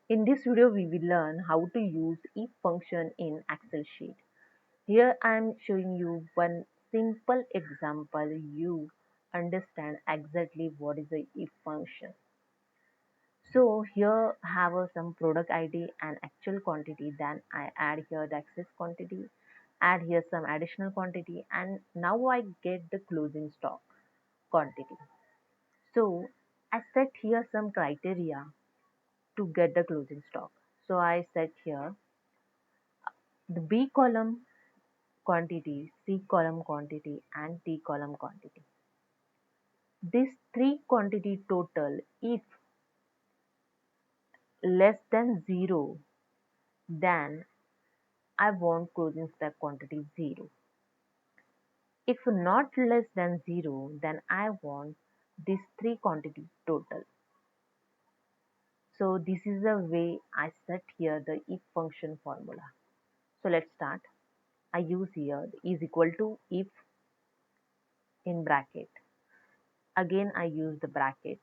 In this video, we will learn how to use if function in Excel sheet. Here I am showing you one simple example. You understand exactly what is a if function. So here have some product ID and actual quantity. Then I add here the excess quantity, add here some additional quantity, and now I get the closing stock quantity. So I set here some criteria to get the closing stock. So I set here the B column quantity, C column quantity, and D column quantity. This three quantity total, if less than 0, then I want closing stock quantity 0. If not less than 0, then I want this three quantity total. So this is the way I set here the if function formula. So let's start. I use here is equal to if in bracket. Again I use the bracket.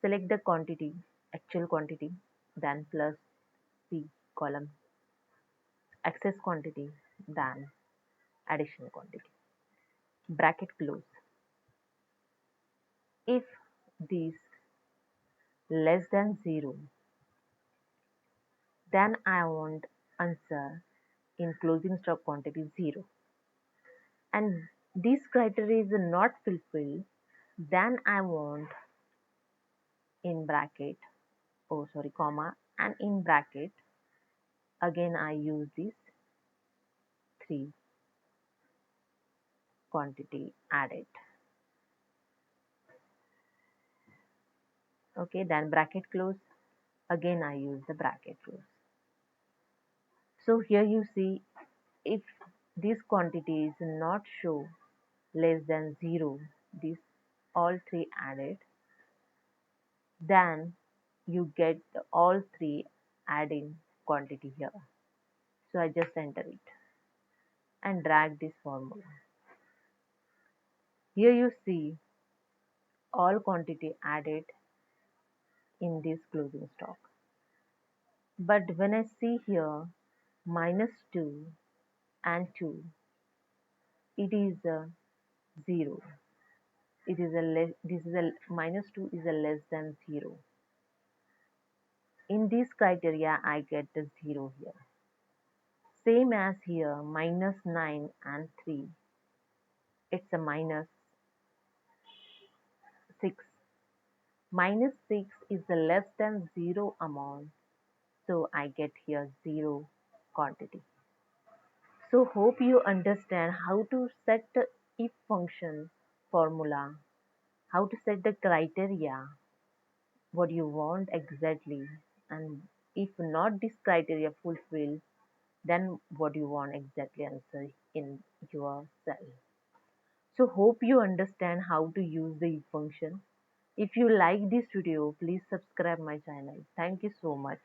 Select the quantity, actual quantity, then plus C column, excess quantity, then additional quantity. Bracket close. If this less than 0, then I want answer in closing stock quantity 0. And this criteria is not fulfilled, then I want in bracket, oh sorry, comma, and in bracket, again I use this 3 quantity added. Okay, then bracket close. Again I use the bracket close. So here you see, if this quantity is not show less than 0, this all three added, then you get all three adding quantity here. So I just enter it and drag this formula. Here you see all quantity added in this closing stock. But when I see here -2 and 2, it is a 0. It is a less, this is a -2 is a less than 0. In this criteria, I get the 0 here. Same as here, -9 and 3. It's a -6. -6 is the less than 0 amount. So I get here 0 quantity. So hope you understand how to set the if function formula, how to set the criteria, what you want exactly, and if not this criteria fulfilled, then what you want exactly answer in your cell. So hope you understand how to use the if function. If you like this video, please subscribe my channel. Thank you so much.